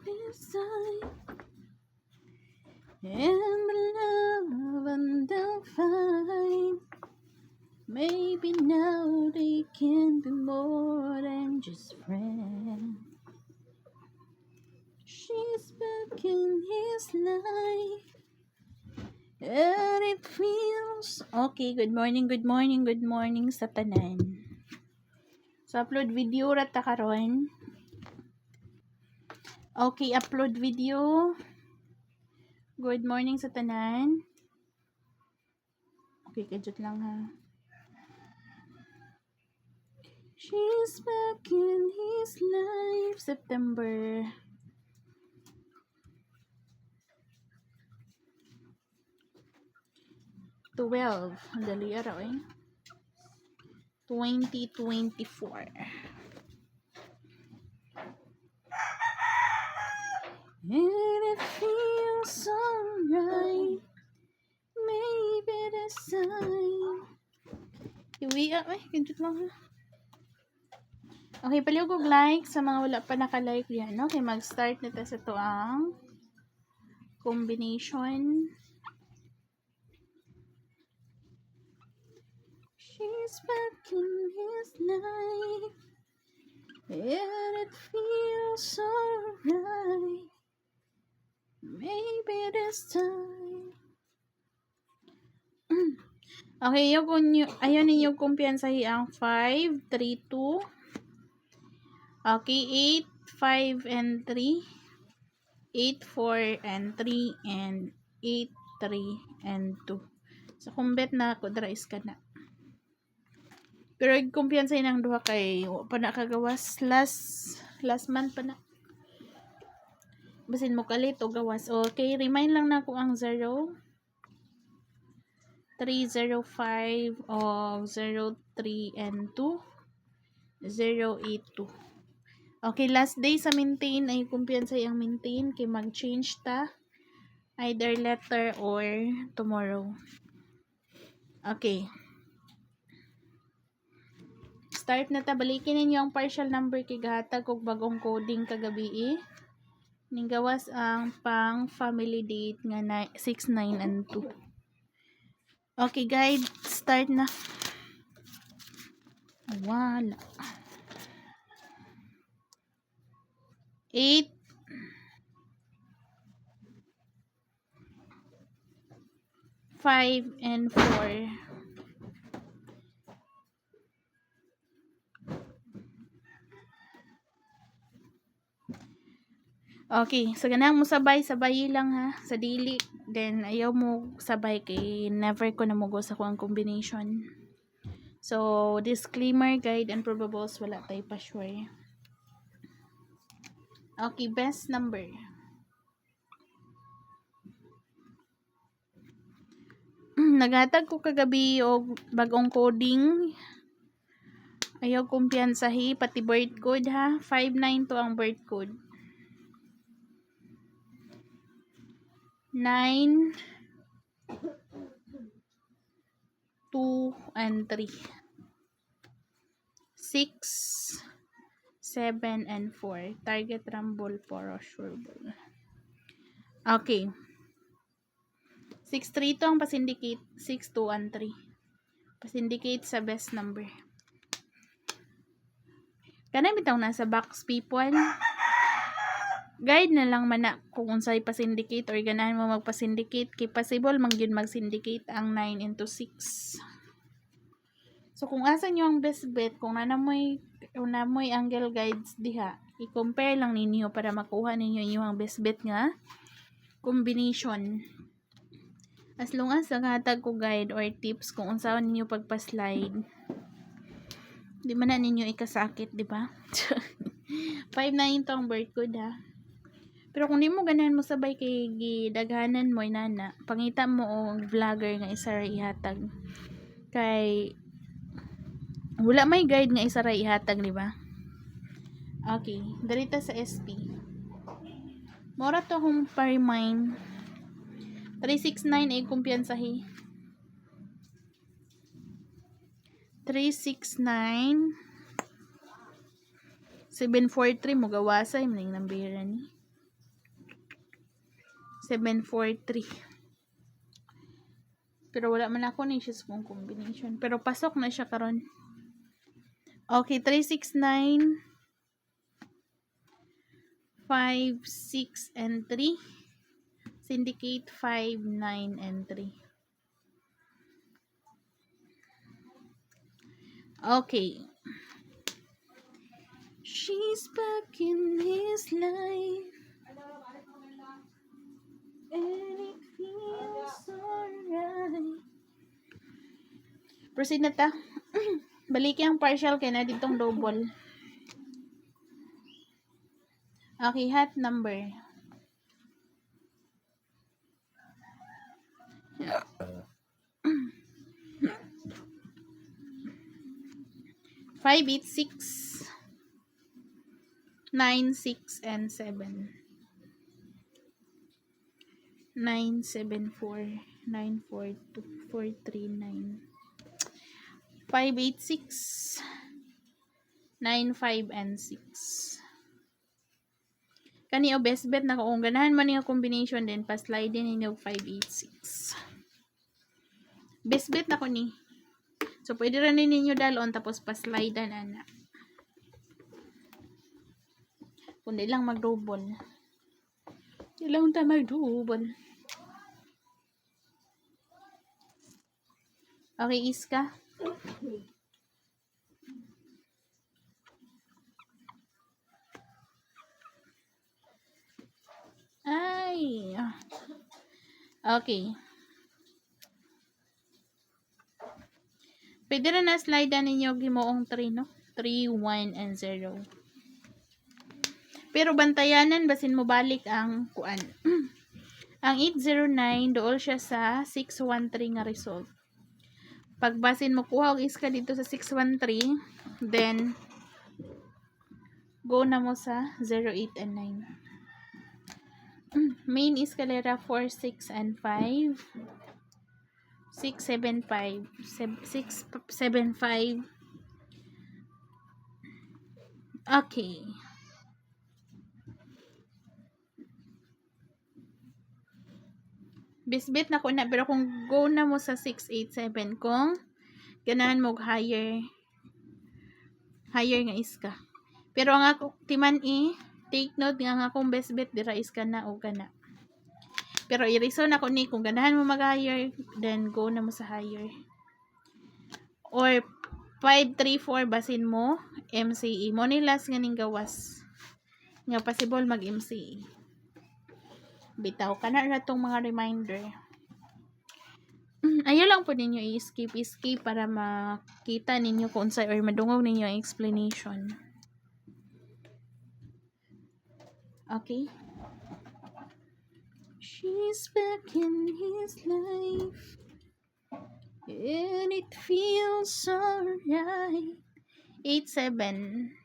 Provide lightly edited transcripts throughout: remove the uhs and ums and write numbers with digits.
beside and the love undefined. Maybe now they can be more than just friends. She's back in his life, and it feels okay. Good morning sa tanan. So upload video rata karon. Okay, upload video. Good morning sa tanan. Okay, kadjut lang ha. She's back in his life, September 12. Ang dali araw 2024. And it feels so right. Maybe the sign. Iwi kadjut lang ha. Okay, paliw kog like sa mga wala pa naka-like yan. Okay, mag-start na ta sa to ang combination. She's back in his life, and it feels so right. Maybe this time. Okay, ayaw ninyo kumpiyansahi ang 5, 3, 2. Okay, 8, 5, and 3. 8, 4, and 3, and 8, 3, and 2. So, kung bet na ako, drais ka na. Pero kumpiyansahin ang duha kay pa na kagawas. Last month pa na. Basin mo kalit o gawas. Okay, remind lang na ako ang 0. 3, 0, 5, o 0, 3, and 2. 0, 8, 2. Okay, last day sa maintain ay kumpiyansay ang maintain kay mag-change ta either letter or tomorrow. Okay. Start na ta. Balikin ninyo ang partial number kay gahatag og bagong coding kagabi. Ning gawas ang pang family date nga 6, 9, and 2. Okay, guys, start na. Wala. 8, 5, and 4. Okay, sa ganang mo sabay lang ha, sa dili. Then, ayaw mo sabay kay never ko namugo sa kuang combination. So, disclaimer, guide, and probables, wala tayo pa sure. Okay, best number. Naghatag ko kagabi og bagong coding. Ayaw kumpiyansahi, pati birth code ha. 59 to ang birth code. 9, 2, and 3. 6, 7, and 4. Target rumble for sure ball. Okay. 6, 3 to ang pasindicate. 6, 2, and 3. Pasindicate sa best number. Kanang bitaw nasa box people. Guide na lang man na kung unsay pa-syndicate or ganahan mo magpa-syndicate kay possible man gyud mag-syndicate ang 9 into 6. So kung asa nyo ang best bet, kung namoy angle guides diha, i-compare lang ninyo para makuha ninyo yung best bet nga combination. As long as naghatag ko guide or tips kung unsaon ninyo pagpa-slide, di man na ninyo ikasakit, di ba? 5-9 to ang birth code ha. Pero kung di mo ganahan mo sabay kay gidaghanan mo inana, pangita mo og vlogger nga isa ra ihatag. Kay wala may guide nga isa ra ihatag, di ba? Okay, dalita sa SP. Mora to akong pa-remind. 369 ay kumpiyansahi. 369 743 mo gawasay maning nambira ni. 743. Pero wala man ako ni siya kung combination. Pero pasok na siya karon. Okay, 369, 5, 6, and 3. Syndicate 5, 9, and 3. Okay. She's back in his life. And it feels alright. Proceed na ta. Balik yung partial kaya na ditong double. Okay, hat number. Five, 8, 6, 9, 6, and 7. 9, 7, 4, 9, 4, 2, 4, 3, 9. 5, 8, 6, 9, 5, and 6. Kani o best bet na kung ganahan man yung combination din, pa-slide din ninyo 5, 8, 6. Best bet na ko ni. So, pwede rin ninyo dalon tapos pa-slide na. Kundi lang mag-double. Ilang ta mag-double. Okay, Iska. Ay. Okay. Pwede rin na slide na ninyo gimoong 3, no? 3, 1, and 0. Pero bantayanan, basin mo balik ang kuan. Ang 809, dool siya sa 613 nga result. Pag basin mo kuha og iska dito sa 613, then go na mo sa 0, 8, and 9. Main escalera 4, 6, and 5. 6, 7, 5. 6, 7, 5. Okay. Bisbit na ko na, pero kung go na mo sa 6, 8, 7, kung ganahan mo higher nga iska. Pero ang ako, timan take note nga akong best bet, dira iska na o gana. Pero i-reason ako ni, kung ganahan mo mag-higher, then go na mo sa higher. Or 5, 3, 4, basin mo, MCE. Mo ni last nga ning gawas. Nga possible mag-MCE. Bitaw ka na tong mga reminder. Ayaw lang po ninyo i-skip para makita ninyo kung sa or madungog ninyo ang explanation. Okay? She's back in his life and it feels alright. 8, 7,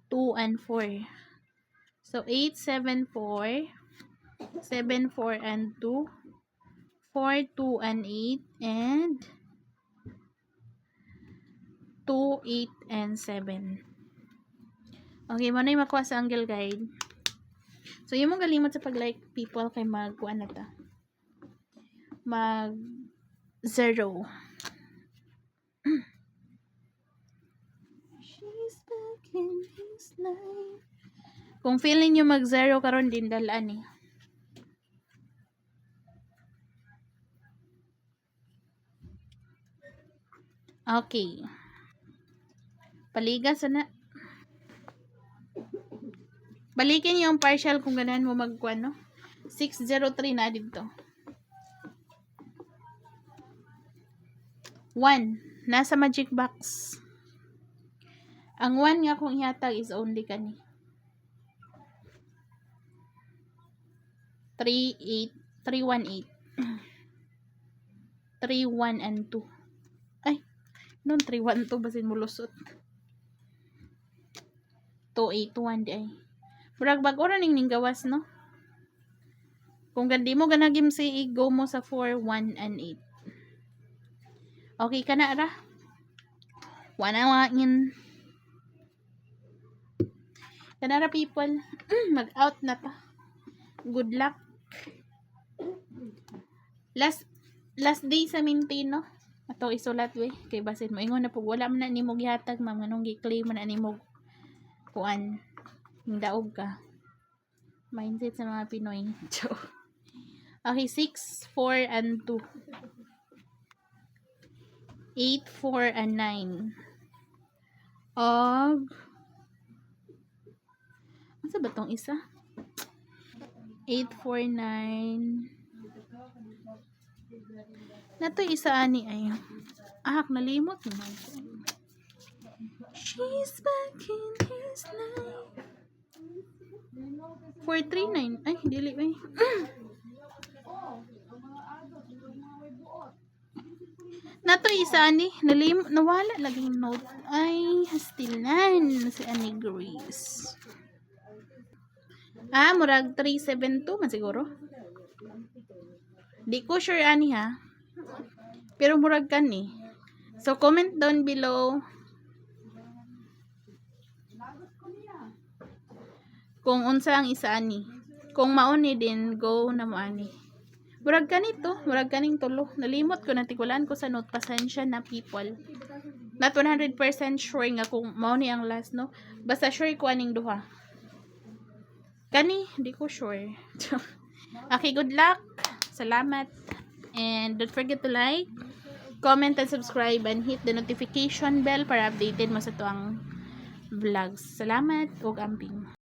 2, and 4. So 8, 7, 4, 7, 4, and 2, 4, 2, and 8, and 2, 8, and 7. Okay, mo na yung makuha sa angle guide. So, yung mong galimot sa pag-like people kay mag-kuha na ta. Mag-0. She's back in his life. Kung feeling nyo mag-0 karon din dalaan eh. Okay. Paligas na. Balikin yung partial kung ganahan mo magkuha, no? 603 na dito. 1. Nasa magic box. Ang 1 nga kung ihatag is only kani. 318. 3, 1, and 2. Ay, noon 3, 1, 2 basin mo lusot. 2, 8, 1 di ay. Murag bago ra ning gawas, no? Kung gandi mo ganagim si go mo sa 4, 1, and 8. Okay ka na ra? Wanawangin. Kanara people, mag-out na ta. Good luck. Last day sa Mintino. Ato isulat we kay basin mo ingon na pug wala man na nimo gihatag ma'am nganong gi-claim man na nimo kuan daog ka. Mindset sa mga Pinoy. Okay, 6, 4, and 2. 8, 4, and 9. Og ano ba tong isa? 8, 4, 9. Nato isa ani ay. Nalimot naman. She's back in his life. 439. Ay, dili ay. Nato isa ani, nawala laging note. Ay, hastilan si Ani Grace. Murag 372 man siguro. Di ko sure ani ha. Pero murag kani. So comment down below kung unsa ang isa ani. Kung mauni din, go na mo ani. Murag kanito, murag kaning tulo. Nalimot ko, natikulan ko sa note. Pasensya na people. Not 100% sure nga kung mauni ang last, no? Basta sure ko aning duha. Kani, di ko sure. Okay, good luck. Salamat. And don't forget to like, comment, and subscribe, and hit the notification bell para updated mo sa tuang vlogs. Salamat ug amping.